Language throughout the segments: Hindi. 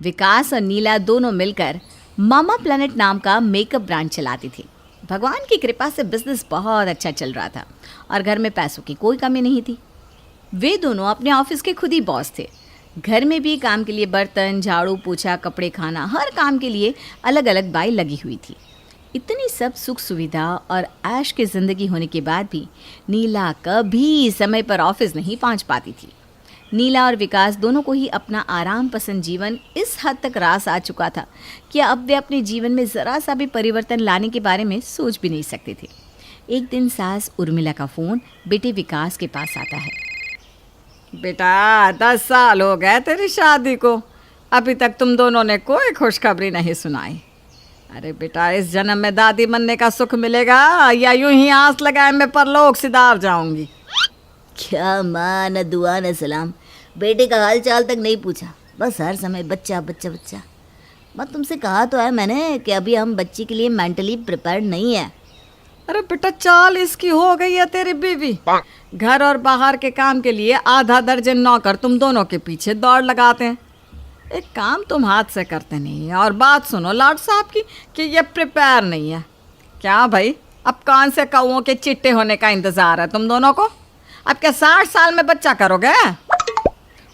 विकास और नीला दोनों मिलकर मामा प्लैनेट नाम का मेकअप ब्रांड चलाती थी। भगवान की कृपा से बिजनेस बहुत अच्छा चल रहा था और घर में पैसों की कोई कमी नहीं थी। वे दोनों अपने ऑफिस के खुद ही बॉस थे। घर में भी काम के लिए बर्तन, झाड़ू, पोछा, कपड़े, खाना, हर काम के लिए अलग अलग बाई लगी हुई थी। इतनी सब सुख सुविधा और ऐश की जिंदगी होने के बाद भी नीला कभी समय पर ऑफिस नहीं पहुंच पाती थी। नीला और विकास दोनों को ही अपना आराम पसंद जीवन इस हद तक रास आ चुका था कि अब वे अपने जीवन में ज़रा सा भी परिवर्तन लाने के बारे में सोच भी नहीं सकते थे। एक दिन सास उर्मिला का फ़ोन बेटे विकास के पास आता है। बेटा 10 साल हो गए तेरी शादी को, अभी तक तुम दोनों ने कोई खुशखबरी नहीं सुनाई। अरे बेटा, इस जन्म में दादी बनने का सुख मिलेगा या यूं ही आस लगाए मैं परलोक सिधार जाऊंगी। क्या माँ न दुआ न सलाम, बेटे का हाल चाल तक नहीं पूछा, बस हर समय बच्चा बच्चा बच्चा। मैं तुमसे कहा तो है मैंने कि अभी हम बच्चे के लिए मेंटली प्रिपेयर्ड नहीं है। अरे बेटा, 40 की हो गई है तेरी बीवी। घर और बाहर के काम के लिए आधा दर्जन नौकर तुम दोनों के पीछे दौड़ लगाते हैं। एक काम तुम हाथ से करते नहीं है। और बात सुनो लाड साहब की कि ये प्रिपेयर नहीं है। क्या भाई, अब कौन से कौओं के चिट्टे होने का इंतजार है तुम दोनों को? अब क्या 60 साल में बच्चा करोगे?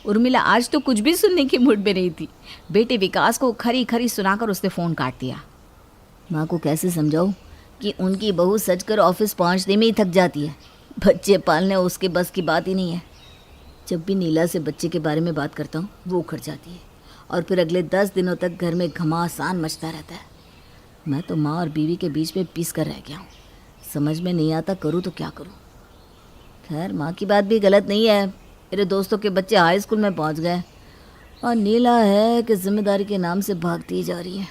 उर्मिला आज तो कुछ भी सुनने की मूड में नहीं थी। बेटे विकास को खरी खरी सुनाकर उसने फ़ोन काट दिया। माँ को कैसे समझाऊँ कि उनकी बहू सचकर ऑफिस पहुँचने में ही थक जाती है। बच्चे पालने उसके बस की बात ही नहीं है। जब भी नीला से बच्चे के बारे में बात करता हूँ वो उखड़ जाती है और फिर अगले 10 दिनों तक घर में घमासान मचता रहता है। मैं तो माँ और बीवी के बीच में पीस कर रह गया हूँ। समझ में नहीं आता करूँ तो क्या करूँ। खैर, माँ की बात भी गलत नहीं है। मेरे दोस्तों के बच्चे हाई स्कूल में पहुँच गए और नीला है कि जिम्मेदारी के नाम से भागती जा रही है।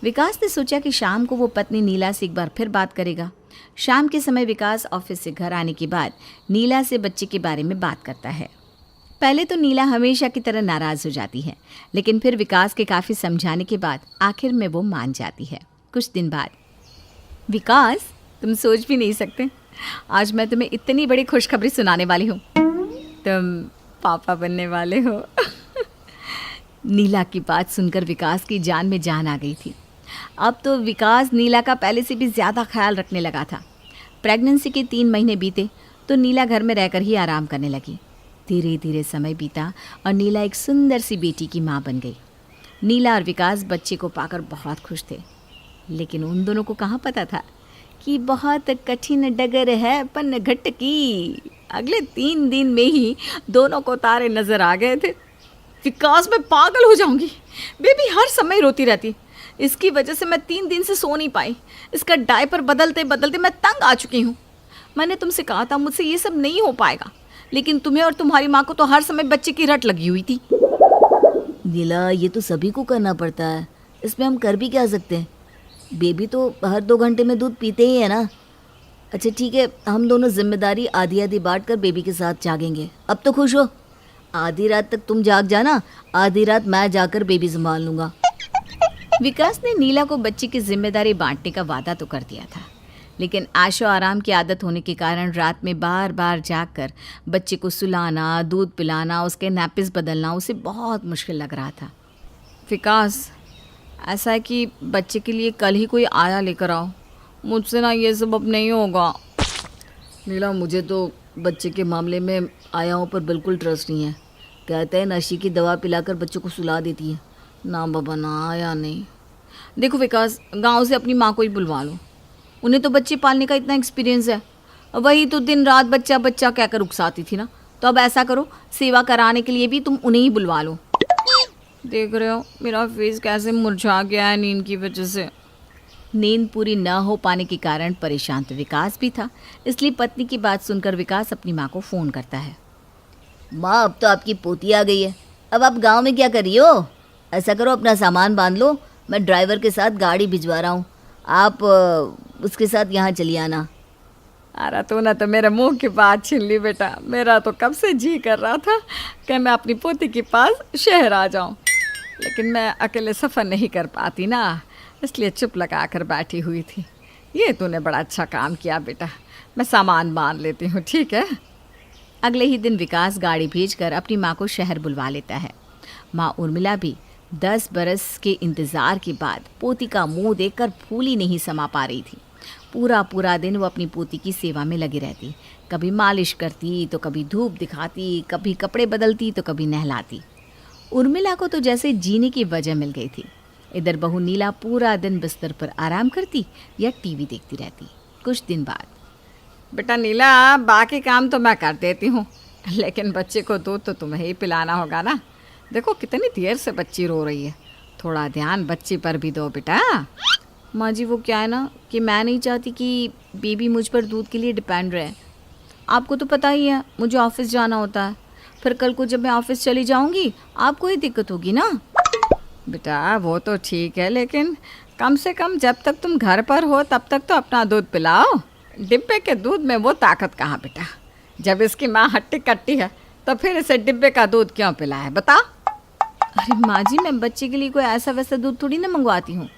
विकास ने सोचा कि शाम को वो पत्नी नीला से एक बार फिर बात करेगा। शाम के समय विकास ऑफिस से घर आने के बाद नीला से बच्चे के बारे में बात करता है। पहले तो नीला हमेशा की तरह नाराज़ हो जाती है, लेकिन फिर विकास के काफ़ी समझाने के बाद आखिर में वो मान जाती है। कुछ दिन बाद, विकास तुम सोच भी नहीं सकते, आज मैं तुम्हें इतनी बड़ी खुशखबरी सुनाने वाली हूँ। तुम पापा बनने वाले हो। नीला की बात सुनकर विकास की जान में जान आ गई थी। अब तो विकास नीला का पहले से भी ज़्यादा ख्याल रखने लगा था। प्रेगनेंसी के 3 महीने बीते तो नीला घर में रहकर ही आराम करने लगी। धीरे धीरे समय बीता और नीला एक सुंदर सी बेटी की माँ बन गई। नीला और विकास बच्चे को पाकर बहुत खुश थे, लेकिन उन दोनों को कहाँ पता था कि बहुत कठिन डगर है पनघट की। अगले 3 दिन में ही दोनों को तारे नजर आ गए थे। विकास, मैं पागल हो जाऊंगी। बेबी हर समय रोती रहती, इसकी वजह से मैं 3 दिन से सो नहीं पाई। इसका डायपर बदलते बदलते मैं तंग आ चुकी हूँ। मैंने तुमसे कहा था मुझसे ये सब नहीं हो पाएगा, लेकिन तुम्हें और तुम्हारी माँ को तो हर समय बच्चे की रट लगी हुई थी। नीला, ये तो सभी को करना पड़ता है, इसमें हम कर भी क्या सकते हैं। बेबी तो हर 2 घंटे में दूध पीते ही है ना। अच्छा ठीक है, हम दोनों जिम्मेदारी आधी आधी बांट कर बेबी के साथ जागेंगे। अब तो खुश हो? आधी रात तक तुम जाग जाना, आधी रात मैं जाकर बेबी संभाल लूँगा। विकास ने नीला को बच्चे की जिम्मेदारी बांटने का वादा तो कर दिया था, लेकिन आशो आराम की आदत होने के कारण रात में बार बार जागकर बच्चे को सुलाना, दूध पिलाना, उसके नैपिस बदलना उसे बहुत मुश्किल लग रहा था। विकास, ऐसा है कि बच्चे के लिए कल ही कोई आया लेकर आओ। मुझसे ना ये सब अब नहीं होगा। नीला, मुझे तो बच्चे के मामले में आयाओं पर बिल्कुल ट्रस्ट नहीं है। कहते हैं नशे की दवा पिलाकर बच्चों को सुला देती है। ना बाबा, ना आया नहीं। देखो विकास, गांव से अपनी माँ को ही बुलवा लो। उन्हें तो बच्चे पालने का इतना एक्सपीरियंस है। वही तो दिन रात बच्चा बच्चा कहकर उकसाती थी ना। तो अब ऐसा करो, सेवा कराने के लिए भी तुम उन्हें ही बुलवा लो। देख रहे हो मेरा फेस कैसे मुरझा गया है नींद की वजह से। नींद पूरी न हो पाने के कारण परेशान तो विकास भी था, इसलिए पत्नी की बात सुनकर विकास अपनी माँ को फ़ोन करता है। माँ, अब तो आपकी पोती आ गई है, अब आप गांव में क्या कर रही हो? ऐसा करो, अपना सामान बांध लो, मैं ड्राइवर के साथ गाड़ी भिजवा रहा हूँ, आप उसके साथ यहाँ चली आना। अरे तूने तो मेरे मुंह की बात छीन ली बेटा। मेरा तो कब से जी कर रहा था कि मैं अपनी पोती के पास शहर आ जाऊं, लेकिन मैं अकेले सफ़र नहीं कर पाती ना, इसलिए चुप लगा कर बैठी हुई थी। ये तूने बड़ा अच्छा काम किया बेटा। मैं सामान बांध लेती हूँ, ठीक है? अगले ही दिन विकास गाड़ी भेजकर अपनी माँ को शहर बुलवा लेता है। माँ उर्मिला भी 10 बरस के इंतज़ार के बाद पोती का मुंह देखकर फूली नहीं समा पा रही थी। पूरा पूरा दिन वो अपनी पोती की सेवा में लगी रहती। कभी मालिश करती तो कभी धूप दिखाती, कभी कपड़े बदलती तो कभी नहलाती। उर्मिला को तो जैसे जीने की वजह मिल गई थी। इधर बहू नीला पूरा दिन बिस्तर पर आराम करती या टीवी देखती रहती। कुछ दिन बाद, बेटा नीला, बाकी काम तो मैं कर देती हूँ, लेकिन बच्चे को दूध तो तुम्हें ही पिलाना होगा ना। देखो कितनी देर से बच्ची रो रही है, थोड़ा ध्यान बच्ची पर भी दो बेटा। माँ जी वो क्या है ना कि मैं नहीं चाहती कि बेबी मुझ पर दूध के लिए डिपेंड रहे। आपको तो पता ही है मुझे ऑफिस जाना होता है, फिर कल को जब मैं ऑफिस चली जाऊंगी आपको ही दिक्कत होगी ना। बेटा वो तो ठीक है, लेकिन कम से कम जब तक तुम घर पर हो तब तक तो अपना दूध पिलाओ। डिब्बे के दूध में वो ताकत कहाँ बेटा। जब इसकी माँ हट्टी कट्टी है तो फिर इसे डिब्बे का दूध क्यों पिलाए बता। अरे माँ जी मैं बच्चे के लिए कोई ऐसा वैसा दूध थोड़ी ना मंगवाती हूँ।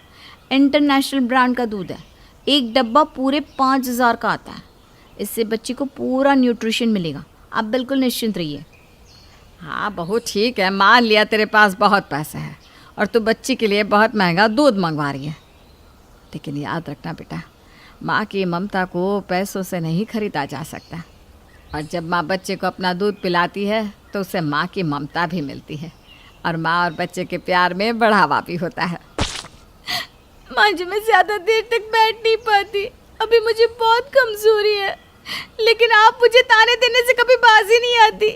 इंटरनेशनल ब्रांड का दूध है, एक डब्बा पूरे 5,000 का आता है। इससे बच्चे को पूरा न्यूट्रिशन मिलेगा, आप बिल्कुल निश्चिंत रहिए। हाँ बहू ठीक है, मान लिया तेरे पास बहुत पैसा है और तू बच्ची के लिए बहुत महंगा दूध मंगवा रही है, लेकिन याद रखना बेटा, माँ की ममता को पैसों से नहीं खरीदा जा सकता। और जब माँ बच्चे को अपना दूध पिलाती है तो उसे माँ की ममता भी मिलती है और माँ और बच्चे के प्यार में बढ़ावा भी होता है। माँ जी मैं ज़्यादा देर तक बैठ नहीं पाती, अभी मुझे बहुत कमज़ोरी है, लेकिन आप मुझे ताने देने से कभी बाजी नहीं आती।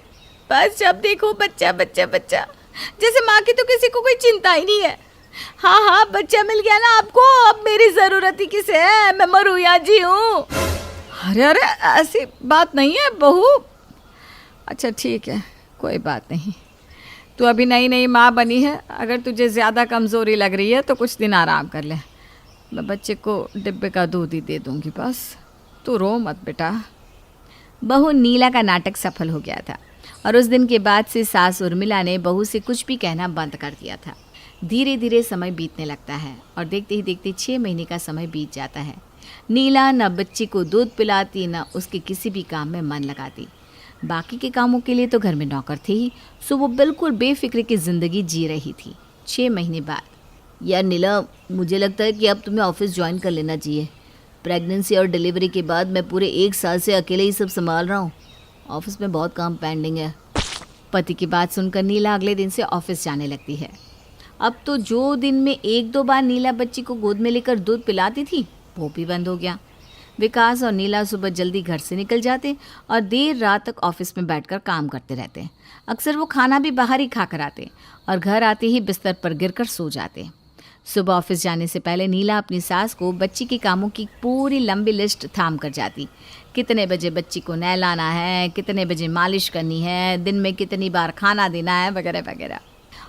बस जब देखो बच्चा बच्चा बच्चा, जैसे माँ की तो किसी को कोई चिंता ही नहीं है। हाँ हाँ बच्चा मिल गया ना आपको, अब मेरी ज़रूरत ही किसे है, मैं मरूँ या जीऊँ। अरे अरे ऐसी बात नहीं है बहू। अच्छा ठीक है, कोई बात नहीं, तू अभी नई नई माँ बनी है, अगर तुझे ज़्यादा कमज़ोरी लग रही है तो कुछ दिन आराम कर ले। मैं बच्चे को डिब्बे का दूध ही दे दूँगी, बस तू रो मत बेटा। बहू नीला का नाटक सफल हो गया था और उस दिन के बाद से सास उर्मिला ने बहू से कुछ भी कहना बंद कर दिया था। धीरे धीरे समय बीतने लगता है और देखते ही देखते 6 महीने का समय बीत जाता है। नीला न बच्ची को दूध पिलाती न उसके किसी भी काम में मन लगाती। बाकी के कामों के लिए तो घर में नौकर थे ही, सो वो बिल्कुल बेफिक्र की ज़िंदगी जी रही थी। 6 महीने बाद, यार नीला, मुझे लगता है कि अब तुम्हें ऑफिस ज्वाइन कर लेना चाहिए। प्रेगनेंसी और डिलीवरी के बाद मैं पूरे 1 साल से अकेले ही सब संभाल रहा हूँ। ऑफिस में बहुत काम पेंडिंग है। पति की बात सुनकर नीला अगले दिन से ऑफिस जाने लगती है। अब तो जो दिन में 1-2 बार नीला बच्ची को गोद में लेकर दूध पिलाती थी वो भी बंद हो गया। विकास और नीला सुबह जल्दी घर से निकल जाते और देर रात तक ऑफिस में बैठकर काम करते रहते। अक्सर वो खाना भी बाहर ही खा कर आते और घर आते ही बिस्तर पर गिरकर सो जाते। सुबह ऑफिस जाने से पहले नीला अपनी सास को बच्ची के कामों की पूरी लंबी लिस्ट थाम कर जाती। कितने बजे बच्ची को नहलाना है, कितने बजे मालिश करनी है, दिन में कितनी बार खाना देना है, वगैरह वगैरह।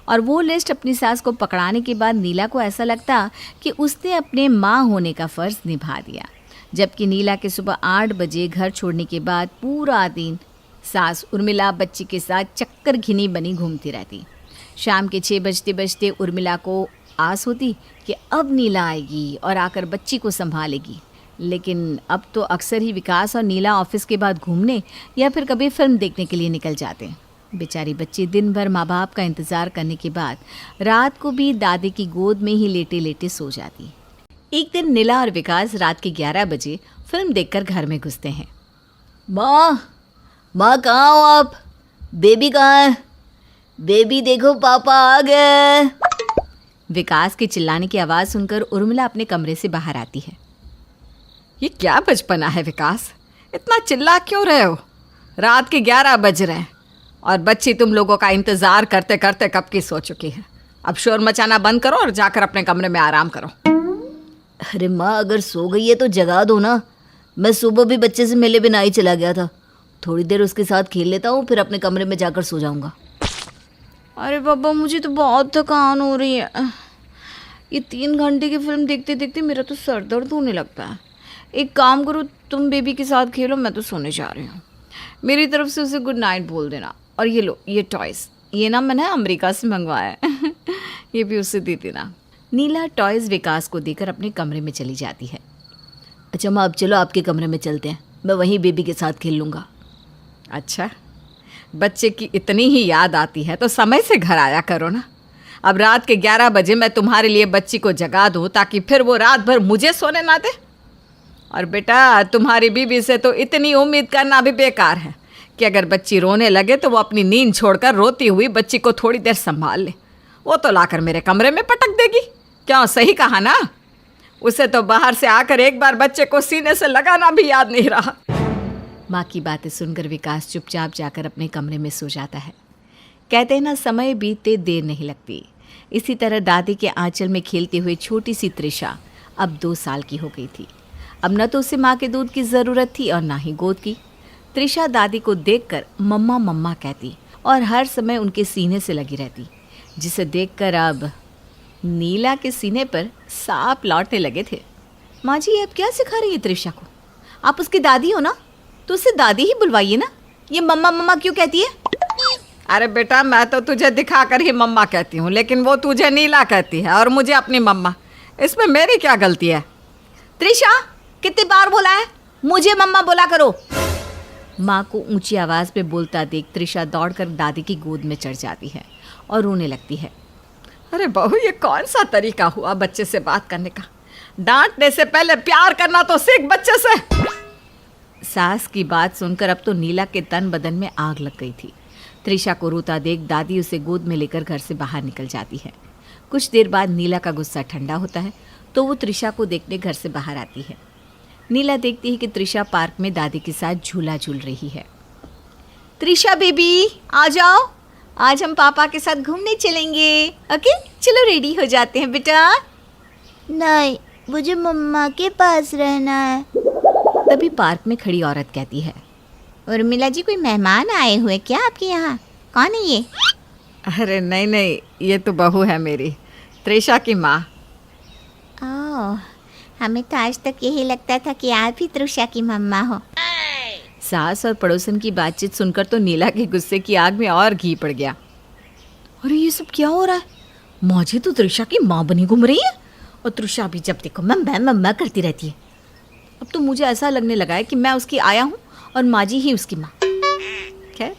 और वो लिस्ट अपनी सास को पकड़ाने के बाद नीला को ऐसा लगता कि उसने अपने माँ होने का फ़र्ज़ निभा दिया। जबकि नीला के सुबह 8 बजे घर छोड़ने के बाद पूरा दिन सास उर्मिला बच्ची के साथ चक्कर घिनी बनी घूमती रहती। शाम के 6 बजते बजते उर्मिला को आस होती कि अब नीला आएगी और आकर बच्ची को संभालेगी। लेकिन अब तो अक्सर ही विकास और नीला ऑफिस के बाद घूमने या फिर कभी फिल्म देखने के लिए निकल जाते। बेचारी बच्ची दिन भर माँ बाप का इंतज़ार करने के बाद रात को भी दादी की गोद में ही लेटे लेटे सो जाती। एक दिन नीला और विकास रात के 11 बजे फिल्म देखकर घर में घुसते हैं। माँ कहाँ हो आप? बेबी कहाँ है? बेबी देखो पापा आ गए। विकास के चिल्लाने की आवाज़ सुनकर उर्मिला अपने कमरे से बाहर आती है। ये क्या बचपना है विकास, इतना चिल्ला क्यों रहे हो? रात के 11 बज रहे हैं और बच्ची तुम लोगों का इंतज़ार करते करते कब की सो चुकी है। अब शोर मचाना बंद करो और जाकर अपने कमरे में आराम करो। अरे माँ, अगर सो गई है तो जगा दो ना। मैं सुबह भी बच्चे से मिले बिना ही चला गया था। थोड़ी देर उसके साथ खेल लेता हूँ, फिर अपने कमरे में जाकर सो जाऊँगा। अरे बाबा, मुझे तो बहुत थकान हो रही है। ये 3 घंटे की फिल्म देखते देखते मेरा तो सर दर्द होने लगता है। एक काम करो, तुम बेबी के साथ खेलो, मैं तो सोने जा रही हूँ। मेरी तरफ से उसे गुड नाइट बोल देना। और ये लो, ये टॉयज़, ये ना मैंने अमेरिका से मंगवाया है। ये भी उसे दे देना। नीला टॉयज़ विकास को देकर अपने कमरे में चली जाती है। अच्छा माँ, अब चलो आपके कमरे में चलते हैं, मैं वहीं बेबी के साथ खेल लूँगा। अच्छा, बच्चे की इतनी ही याद आती है तो समय से घर आया करो ना। अब रात के 11 बजे मैं तुम्हारे लिए बच्ची को जगा दूँ ताकि फिर वो रात भर मुझे सोने ना दे? और बेटा, तुम्हारी बीवी से तो इतनी उम्मीद करना भी बेकार है कि अगर बच्ची रोने लगे तो वो अपनी नींद छोड़कर रोती हुई बच्ची को थोड़ी देर संभाल ले। वो तो लाकर मेरे कमरे में पटक देगी। क्यों, सही कहा ना? उसे तो बाहर से आकर एक बार बच्चे को सीने से लगाना भी याद नहीं रहा। माँ की बातें सुनकर विकास चुपचाप जाकर अपने कमरे में सो जाता है। कहते हैं ना, समय बीतते देर नहीं लगती। इसी तरह दादी के आंचल में खेलते हुए छोटी सी त्रिशा अब 2 साल की हो गई थी। अब न तो उसे माँ के दूध की ज़रूरत थी और ना ही गोद की। त्रिशा दादी को देखकर मम्मा मम्मा कहती और हर समय उनके सीने से लगी रहती, जिसे देखकर अब नीला के सीने पर सांप लौटने लगे थे। माँ जी, अब क्या सिखा रही है त्रिशा को? आप उसकी दादी हो ना, तो उसे दादी ही बुलवाइए ना। ये मम्मा मम्मा क्यों कहती है? अरे बेटा, मैं तो तुझे दिखाकर ही मम्मा कहती हूँ, लेकिन वो तुझे नीला कहती है और मुझे अपनी मम्मा। इसमें मेरी क्या गलती है? त्रिशा, कितनी बार बोला है मुझे मम्मा बोला करो? माँ को ऊंची आवाज़ में बोलता देख त्रिशा दौड़कर दादी की गोद में चढ़ जाती है और रोने लगती है। अरे बहू, ये कौन सा तरीका हुआ बच्चे से बात करने का? डांटने से पहले प्यार करना तो सीख बच्चे से। सास की बात सुनकर अब तो नीला के तन बदन में आग लग गई थी। त्रिशा को रोता देख दादी उसे गोद में लेकर घर से बाहर निकल जाती है। कुछ देर बाद नीला का गुस्सा ठंडा होता है तो वो त्रिशा को देखने घर से बाहर आती है। नीला देखती है कि त्रिशा पार्क में दादी के साथ झूला झूल रही है। त्रिशा बेबी, आ जाओ, आज हम पापा के साथ घूमने चलेंगे। ओके, चलो रेडी हो जाते हैं बेटा। नहीं, मुझे मम्मा के पास रहना है। तभी पार्क में खड़ी औरत कहती है, उर्मिला जी, कोई मेहमान आए हुए क्या आपके यहाँ? कौन है ये? अरे नहीं नहीं, ये तो बहू है मेरी, त्रिशा की माँ। ओह, हमें तो आज तक यही लगता था कि आप ही त्रिशा की मम्मा हो। सास और पड़ोसन की बातचीत सुनकर तो नीला के गुस्से की आग में और घी पड़ गया। अरे ये सब क्या हो रहा है? माँ जी तो त्रिशा की माँ बनी घूम रही है और त्रिशा भी जब देखो मम्मा मम्मा करती रहती है। अब तो मुझे ऐसा लगने लगा है कि मैं उसकी आया हूँ और माँ जी ही उसकी माँ। खैर,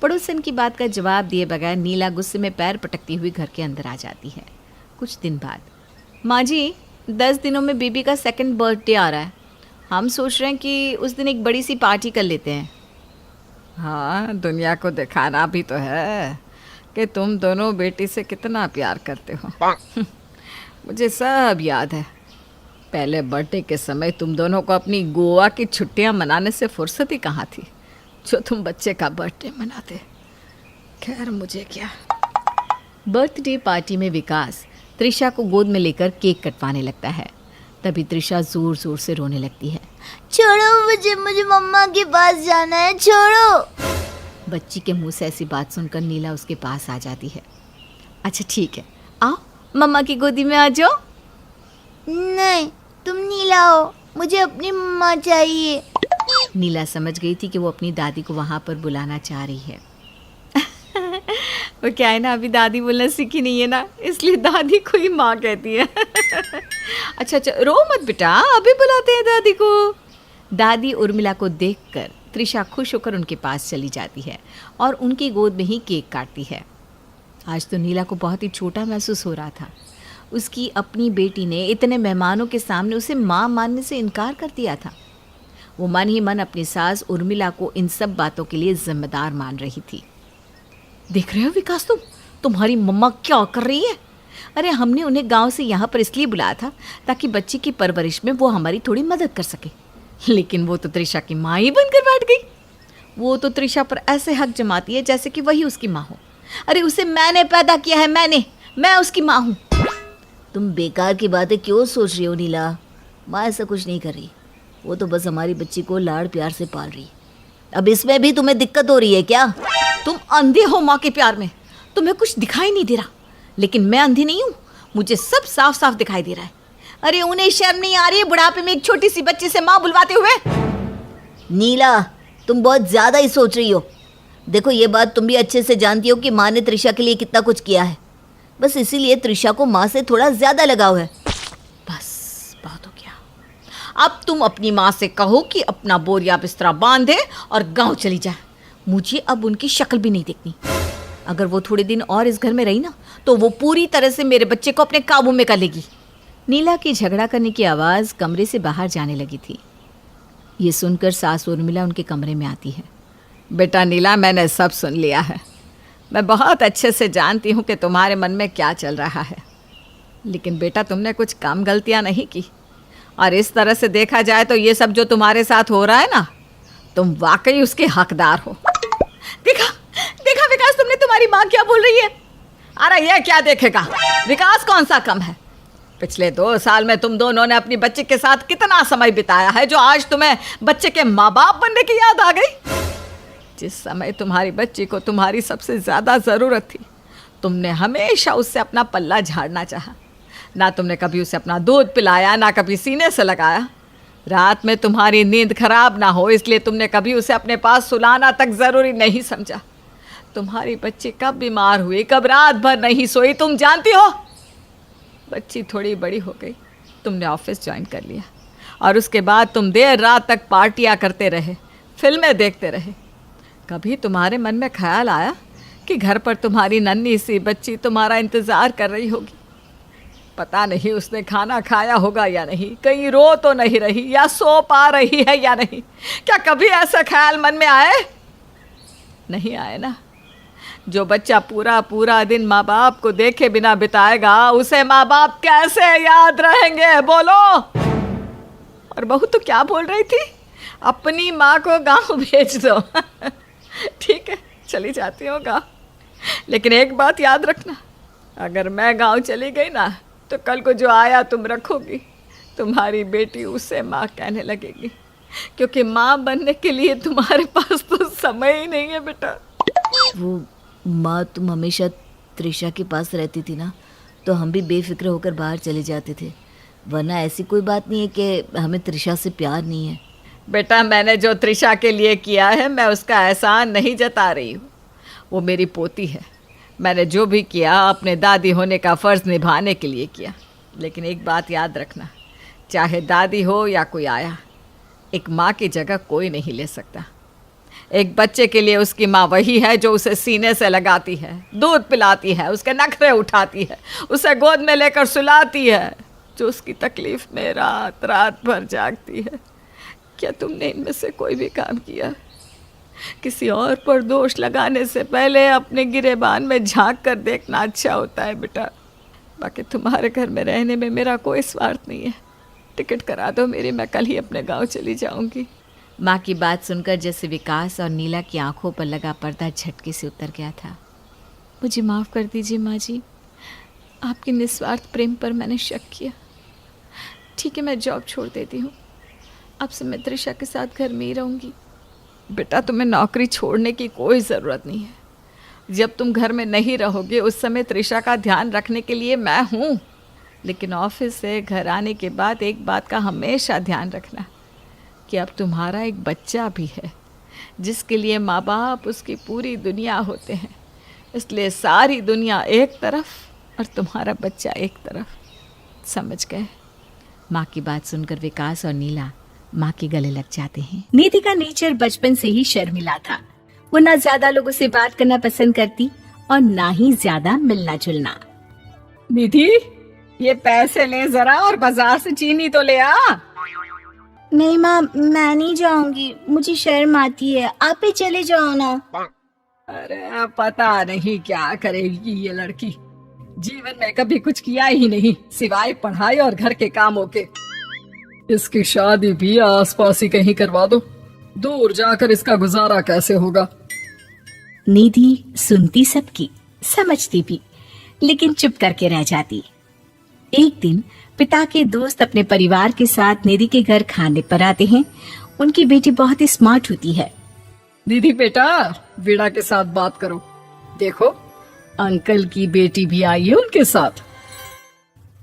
पड़ोसन की बात का जवाब दिए बगैर नीला गुस्से में पैर पटकती हुई घर के अंदर आ जाती है। कुछ दिन बाद, माँ जी 10 दिनों में बेबी का 2nd बर्थडे आ रहा है। हम सोच रहे हैं कि उस दिन एक बड़ी सी पार्टी कर लेते हैं। हाँ, दुनिया को दिखाना भी तो है कि तुम दोनों बेटी से कितना प्यार करते हो। मुझे सब याद है। पहले बर्थडे के समय तुम दोनों को अपनी गोवा की छुट्टियां मनाने से फुर्सत ही कहाँ थी, जो तुम बच्चे का बर्थडे मनाते। खैर, मुझे क्या। बर्थडे पार्टी में विकास त्रिशा को गोद में लेकर केक कटवाने लगता है। तभी त्रिशा जोर जोर से रोने लगती है। छोड़ो मुझे मम्मा के पास जाना है, छोड़ो। बच्ची के मुंह से ऐसी बात सुनकर नीला उसके पास आ जाती है। अच्छा ठीक है, आओ मम्मा की गोदी में आ जाओ। नहीं, तुम नीला हो, मुझे अपनी मम्मा चाहिए। नीला समझ गई थी कि वो अपनी दादी को वहाँ पर बुलाना चाह रही है। वो क्या है ना, अभी दादी बोलना सीखी नहीं है ना, इसलिए दादी को ही माँ कहती है। अच्छा, रो मत बेटा, अभी बुलाते हैं दादी को। दादी उर्मिला को देखकर त्रिशा खुश होकर उनके पास चली जाती है और उनकी गोद में ही केक काटती है। आज तो नीला को बहुत ही छोटा महसूस हो रहा था। उसकी अपनी बेटी ने इतने मेहमानों के सामने उसे माँ मानने से इनकार कर दिया था। वो मन ही मन अपनी सास उर्मिला को इन सब बातों के लिए जिम्मेदार मान रही थी। देख रहे हो विकास, तुम्हारी मम्मा क्या कर रही है? अरे हमने उन्हें गांव से यहाँ पर इसलिए बुलाया था ताकि बच्चे की परवरिश में वो हमारी थोड़ी मदद कर सके, लेकिन वो तो त्रिशा की माँ ही बनकर बैठ गई। वो तो त्रिशा पर ऐसे हक जमाती है जैसे कि वही उसकी माँ हो। अरे उसे मैंने पैदा किया है, मैं उसकी माँ हूँ। तुम बेकार की बातें क्यों सोच रही हो नीला? माँ ऐसा कुछ नहीं कर रही, वो तो बस हमारी बच्ची को लाड़ प्यार से पाल रही। अब इसमें भी तुम्हें दिक्कत हो रही है क्या? तुम अंधे हो माँ के प्यार में, तुम्हें कुछ दिखाई नहीं दे रहा, लेकिन मैं अंधी नहीं हूँ, मुझे सब साफ साफ दिखाई दे रहा है। अरे उन्हें शर्म नहीं आ रही है बुढ़ापे में एक छोटी सी बच्ची से माँ बुलवाते हुए? नीला, तुम बहुत ज़्यादा ही सोच रही हो। देखो, ये बात तुम भी अच्छे से जानती हो कि माँ ने त्रिशा के लिए कितना कुछ किया है। बस इसीलिए त्रिशा को माँ से थोड़ा ज़्यादा लगाव है। बस बहुत हो गया। अब तुम अपनी माँ से कहो कि अपना बोरिया बिस्तरा बांधे और गांव चली जाए। मुझे अब उनकी शक्ल भी नहीं देखनी। अगर वो थोड़े दिन और इस घर में रही ना तो वो पूरी तरह से मेरे बच्चे को अपने काबू में कर लेगी। नीला की झगड़ा करने की आवाज़ कमरे से बाहर जाने लगी थी। ये सुनकर सास उर्मिला उनके कमरे में आती है। बेटा नीला, मैंने सब सुन लिया है। मैं बहुत अच्छे से जानती हूँ कि तुम्हारे मन में क्या चल रहा है, लेकिन बेटा तुमने कुछ कम गलतियाँ नहीं की। और इस तरह से देखा जाए तो ये सब जो तुम्हारे साथ हो रहा है ना, तुम वाकई उसके हकदार हो। देखा देखा विकास, तुमने तुम्हारी माँ क्या बोल रही है। अरे ये क्या देखेगा, विकास कौन सा कम है। पिछले 2 साल में तुम दोनों ने अपनी बच्ची के साथ कितना समय बिताया है जो आज तुम्हें बच्चे के माँ बाप बनने की याद आ गई। जिस समय तुम्हारी बच्ची को तुम्हारी सबसे ज़्यादा ज़रूरत थी, तुमने हमेशा उससे अपना पल्ला झाड़ना चाहा। ना तुमने कभी उसे अपना दूध पिलाया, ना कभी सीने से लगाया। रात में तुम्हारी नींद खराब ना हो इसलिए तुमने कभी उसे अपने पास सुलाना तक ज़रूरी नहीं समझा। तुम्हारी बच्ची कब बीमार हुई, कब रात भर नहीं सोई, तुम जानती हो। बच्ची थोड़ी बड़ी हो गई, तुमने ऑफिस ज्वाइन कर लिया और उसके बाद तुम देर रात तक पार्टियां करते रहे, फिल्में देखते रहे। कभी तुम्हारे मन में ख्याल आया कि घर पर तुम्हारी नन्ही सी बच्ची तुम्हारा इंतज़ार कर रही होगी। पता नहीं उसने खाना खाया होगा या नहीं, कहीं रो तो नहीं रही या सो पा रही है या नहीं। क्या कभी ऐसा ख्याल मन में आए? नहीं आए ना। जो बच्चा पूरा पूरा दिन माँ बाप को देखे बिना बिताएगा, उसे माँ बाप कैसे याद रहेंगे, बोलो। और बहू तो क्या बोल रही थी, अपनी माँ को गांव भेज दो। ठीक है, चली जाती हूँ गांव, लेकिन एक बात याद रखना, अगर मैं गांव चली गई ना तो कल को जो आया तुम रखोगी, तुम्हारी बेटी उसे माँ कहने लगेगी, क्योंकि माँ बनने के लिए तुम्हारे पास तो समय ही नहीं है बेटा। वो माँ, तुम हमेशा त्रिशा के पास रहती थी ना, तो हम भी बेफिक्र होकर बाहर चले जाते थे, वरना ऐसी कोई बात नहीं है कि हमें त्रिशा से प्यार नहीं है। बेटा, मैंने जो त्रिशा के लिए किया है मैं उसका एहसान नहीं जता रही हूँ। वो मेरी पोती है। मैंने जो भी किया अपने दादी होने का फ़र्ज़ निभाने के लिए किया। लेकिन एक बात याद रखना, चाहे दादी हो या कोई आया, एक माँ की जगह कोई नहीं ले सकता। एक बच्चे के लिए उसकी माँ वही है जो उसे सीने से लगाती है, दूध पिलाती है, उसके नखरे उठाती है, उसे गोद में लेकर सुलाती है, जो उसकी तकलीफ़ में रात रात भर जागती है। क्या तुमने इनमें से कोई भी काम किया? किसी और पर दोष लगाने से पहले अपने गिरेबान में झांक कर देखना अच्छा होता है बेटा। बाकी तुम्हारे घर में रहने में मेरा कोई स्वार्थ नहीं है। टिकट करा दो मेरी, मैं कल ही अपने गांव चली जाऊंगी। माँ की बात सुनकर जैसे विकास और नीला की आंखों पर लगा पर्दा झटके से उतर गया था। मुझे माफ़ कर दीजिए माँ जी, आपके निस्वार्थ प्रेम पर मैंने शक किया। ठीक है, मैं जॉब छोड़ देती हूँ, अब से मैं त्रिशा के साथ घर में ही रहूँगी। बेटा, तुम्हें नौकरी छोड़ने की कोई ज़रूरत नहीं है। जब तुम घर में नहीं रहोगे उस समय त्रिशा का ध्यान रखने के लिए मैं हूँ। लेकिन ऑफिस से घर आने के बाद एक बात का हमेशा ध्यान रखना कि अब तुम्हारा एक बच्चा भी है, जिसके लिए माँ बाप उसकी पूरी दुनिया होते हैं। इसलिए सारी दुनिया एक तरफ और तुम्हारा बच्चा एक तरफ। समझ गए? माँ की बात सुनकर विकास और नीला माँ के गले लग जाते हैं। निधि का नेचर बचपन से ही शर्मिला था। वो ना ज्यादा लोगों से बात करना पसंद करती और ना ही ज्यादा मिलना जुलना। निधि, ये पैसे ले जरा और बाजार से चीनी तो ले आ। नहीं माँ, मैं नहीं जाऊंगी, मुझे शर्म आती है, आप ही चले जाओ ना। अरे पता नहीं क्या करेगी ये लड़की, जीवन में कभी कुछ किया ही नहीं सिवाय पढ़ाई और घर के कामों के। इसकी शादी भी आसपास ही कहीं करवा दो, दूर जाकर इसका गुजारा कैसे होगा। निधि सुनती सबकी, समझती भी, लेकिन चुप करके रह जाती। एक दिन पिता के दोस्त अपने परिवार के साथ निधि के घर खाने पर आते हैं। उनकी बेटी बहुत ही स्मार्ट होती है। निधि बेटा, वीणा के साथ बात करो, देखो अंकल की बेटी भी आई है उनके साथ।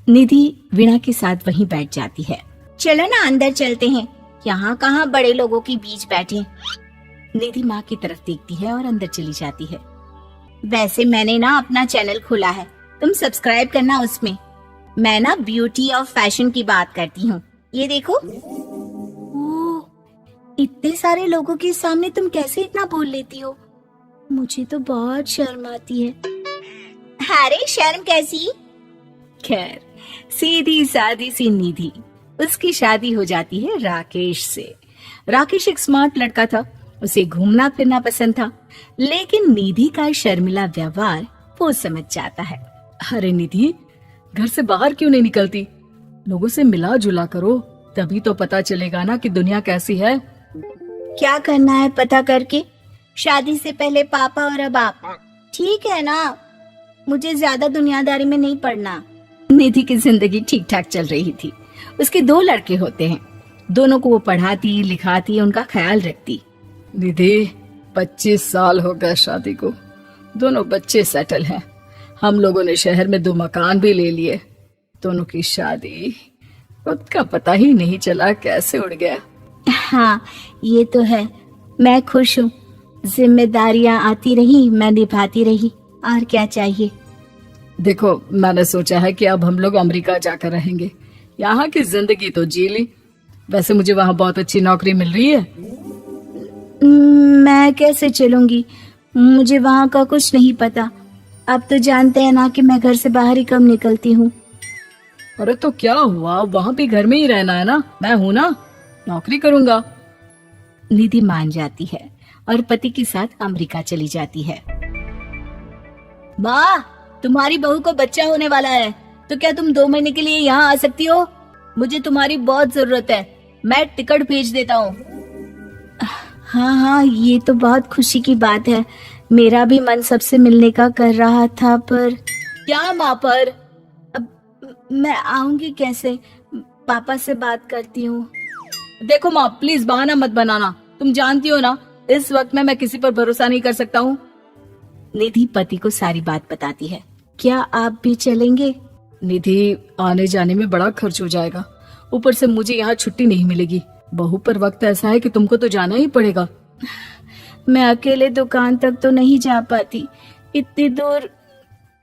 निधि वीणा के साथ वहीं बैठ जाती है। चलो ना अंदर चलते हैं, यहाँ कहाँ बड़े लोगों के बीच बैठे। निधि माँ की तरफ देखती है और अंदर चली जाती है। वैसे मैंने ना अपना चैनल खोला है, तुम सब्सक्राइब करना उसमें। मैं ना ब्यूटी और फैशन की बात करती हूँ, ये देखो। इतने सारे लोगों के सामने तुम कैसे इतना बोल लेती हो? मुझे तो बहुत शर्म आती है। अरे शर्म कैसी। खैर, सीधी सादी सी निधि, उसकी शादी हो जाती है राकेश से। राकेश एक स्मार्ट लड़का था, उसे घूमना फिरना पसंद था, लेकिन निधि का शर्मिला व्यवहार वो समझ जाता है। अरे निधि, घर से बाहर क्यों नहीं निकलती? लोगों से मिला जुला करो, तभी तो पता चलेगा ना कि दुनिया कैसी है। क्या करना है पता करके? शादी से पहले पापा और अब आप। ठीक है ना, मुझे ज्यादा दुनियादारी में नहीं पड़ना। निधि की जिंदगी ठीक ठाक चल रही थी। उसके 2 लड़के होते हैं, दोनों को वो पढ़ाती लिखाती, उनका ख्याल रखती। निधि, 25 साल हो गए शादी को, दोनों बच्चे सेटल हैं। हम लोगों ने शहर में 2 मकान भी ले लिए। दोनों की शादी खुद का पता ही नहीं चला कैसे उड़ गया। हाँ, ये तो है। मैं खुश हूँ। जिम्मेदारियां आती रही, मैं निभाती रही, और क्या चाहिए। देखो, मैंने सोचा है कि अब हम लोग अमेरिका जाकर रहेंगे। यहाँ की जिंदगी तो जी ली, वैसे मुझे वहाँ बहुत अच्छी नौकरी मिल रही है। मैं कैसे चलूंगी? मुझे वहाँ का कुछ नहीं पता। अब तो जानते हैं ना कि मैं घर से बाहर ही कम निकलती हूँ। अरे तो क्या हुआ, वहाँ भी घर में ही रहना है ना, मैं हूँ ना, नौकरी करूंगा। निधि मान जाती है और पति के साथ अमेरिका चली जाती है। माँ, तुम्हारी बहू को बच्चा होने वाला है, तो क्या तुम 2 महीने के लिए यहाँ आ सकती हो? मुझे तुम्हारी बहुत जरूरत है, मैं टिकट भेज देता हूँ। हाँ हाँ, ये तो बहुत खुशी की बात है। मेरा भी मन सबसे मिलने का कर रहा था, पर क्या माँ पर? अब मैं आऊंगी कैसे? पापा से बात करती हूँ। देखो माँ, प्लीज बहाना मत बनाना, तुम जानती हो ना इस वक्त में मैं किसी पर भरोसा नहीं कर सकता हूँ। निधि पति को सारी बात बताती है। क्या आप भी चलेंगे? निधि, आने जाने में बड़ा खर्च हो जाएगा, ऊपर से मुझे यहाँ छुट्टी नहीं मिलेगी। बहू पर वक्त ऐसा है कि तुमको तो जाना ही पड़ेगा। मैं अकेले दुकान तक तो नहीं जा पाती, इतनी दूर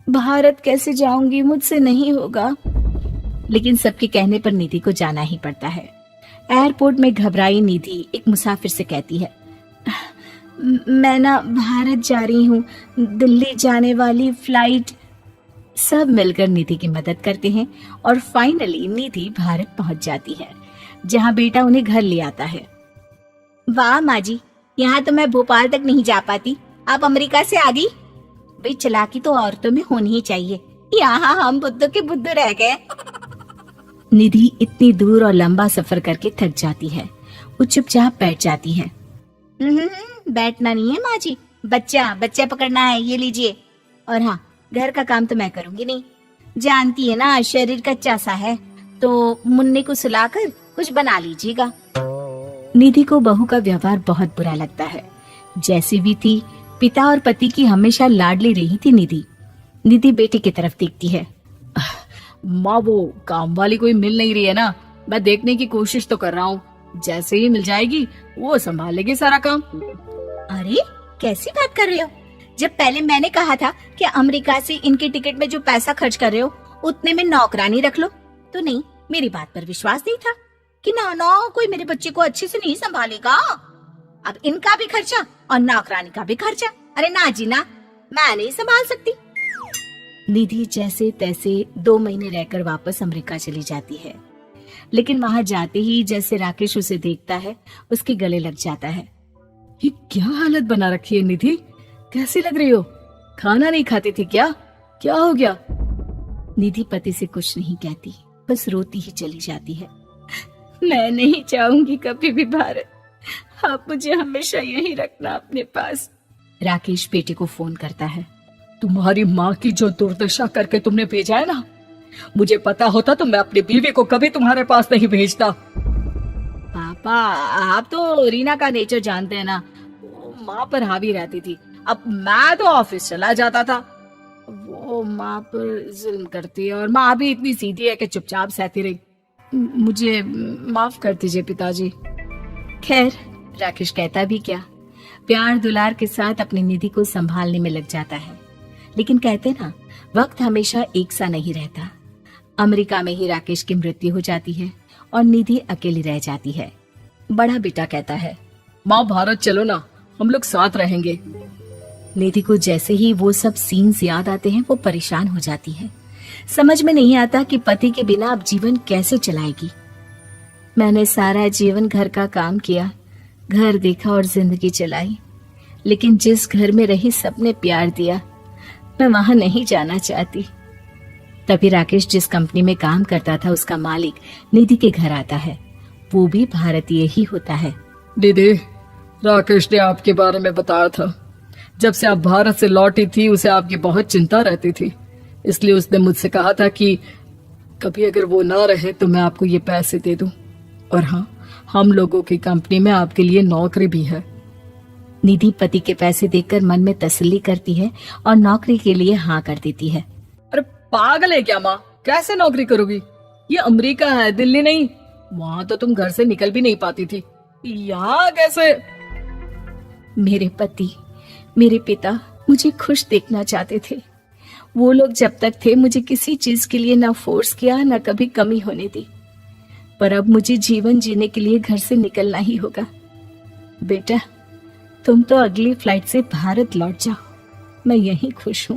भारत कैसे जाऊंगी? मुझसे नहीं होगा। लेकिन सबके कहने पर निधि को जाना ही पड़ता है। एयरपोर्ट में घबराई निधि एक मुसाफिर से कहती है, मैं ना भारत जा रही हूँ, दिल्ली जाने वाली फ्लाइट। सब मिलकर निधि की मदद करते हैं और फाइनली निधि भारत पहुंच जाती है, जहां बेटा उन्हें घर ले आता है। वाह माँ जी, यहाँ तो मैं भोपाल तक नहीं जा पाती, आप अमेरिका से आ गई। भाई, चालाकी तो औरतों में होनी ही चाहिए, यहाँ हम बुद्धू के बुद्धू रह गए। निधि इतनी दूर और लंबा सफर करके थक जाती है, वो चुपचाप बैठ जाती है। बैठना नहीं है माँ जी, बच्चा पकड़ना है, ये लीजिए। और हाँ, घर का काम तो मैं करूंगी नहीं, जानती है ना शरीर कच्चा सा है, तो मुन्ने को सुलाकर कुछ बना लीजिएगा। निधि को बहू का व्यवहार बहुत बुरा लगता है। जैसी भी थी, पिता और पति की हमेशा लाडली रही थी निधि। निधि बेटे की तरफ देखती है। माँ, वो काम वाली कोई मिल नहीं रही है ना, मैं देखने की कोशिश तो कर रहा हूँ, जैसे ही मिल जाएगी वो संभाल लेगी सारा काम। अरे कैसी बात कर रहे हो? जब पहले मैंने कहा था कि अमेरिका से इनके टिकट में जो पैसा खर्च कर रहे हो उतने में नौकरानी रख लो, तो नहीं, मेरी बात पर विश्वास नहीं था कि ना कोई मेरे बच्चे को अच्छे से नहीं संभालेगा। अब इनका भी खर्चा और नौकरानी का भी खर्चा। अरे ना जी ना, मैं नहीं संभाल सकती। निधि जैसे तैसे 2 महीने रहकर वापस अमेरिका चली जाती है, लेकिन वहां जाते ही जैसे राकेश उसे देखता है, उसके गले लग जाता है। ये क्या हालत बना रखी है निधि, कैसी लग रही हो? खाना नहीं खाती थी क्या? क्या हो गया? निधि पति से कुछ नहीं कहती, बस रोती ही चली जाती है। मैं नहीं चाहूंगी कभी भी भारत, आप मुझे हमेशा यहीं रखना अपने पास। राकेश बेटे को फोन करता है। तुम्हारी माँ की जो दुर्दशा करके तुमने भेजा है ना, मुझे पता होता तो मैं अपनी बीवी को कभी तुम्हारे पास नहीं भेजता। पापा, आप तो रीना का नेचर जानते हैं ना, वो माँ पर हावी रहती थी, अब मैं तो ऑफिस चला जाता था, वो माँ पर जुल्म करती है, और माँ भी इतनी सीधी है कि चुपचाप सहती रही। मुझे माफ कर दीजिए पिताजी। खैर, राकेश कहता भी क्या, प्यार दुलार के साथ अपनी निधि को संभालने में लग जाता है। लेकिन कहते ना, वक्त हमेशा एक सा नहीं रहता। अमेरिका में ही राकेश की मृत्यु हो जाती है और निधि अकेली रह जाती है। बड़ा बेटा कहता है, माँ भारत चलो ना, हम लोग साथ रहेंगे। निधि को जैसे ही वो सब सीन्स याद आते हैं वो परेशान हो जाती है। समझ में नहीं आता कि पति के बिना अब जीवन कैसे चलाएगी। मैंने सारा जीवन घर का काम किया, घर देखा और जिंदगी चलाई, लेकिन जिस घर में रही सबने प्यार दिया, मैं वहां नहीं जाना चाहती। तभी राकेश जिस कंपनी में काम करता था उसका मालिक निधि के घर आता है। वो भी भारतीय ही होता है। दीदी, राकेश ने आपके बारे में बताया था। जब से आप भारत से लौटी थी उसे आपकी बहुत चिंता रहती थी, इसलिए उसने मुझसे कहा था कि कभी अगर वो ना रहे तो मैं आपको ये पैसे दे दूं। और हाँ, हम लोगों की कंपनी में आपके लिए नौकरी भी है। निधि पति के पैसे देखकर मन में तसल्ली करती है और नौकरी के लिए हाँ कर देती है। अरे पागल है क्या माँ, कैसे नौकरी करोगी? ये अमेरिका है, दिल्ली नहीं। वहां तो तुम घर से निकल भी नहीं पाती थी, यहाँ कैसे? मेरे पति, मेरे पिता मुझे खुश देखना चाहते थे। वो लोग जब तक थे मुझे किसी चीज के लिए ना फोर्स किया, ना कभी कमी होने दी। पर अब मुझे जीवन जीने के लिए घर से निकलना ही होगा। बेटा, तुम तो अगली फ्लाइट से भारत लौट जाओ, मैं यहीं खुश हूँ।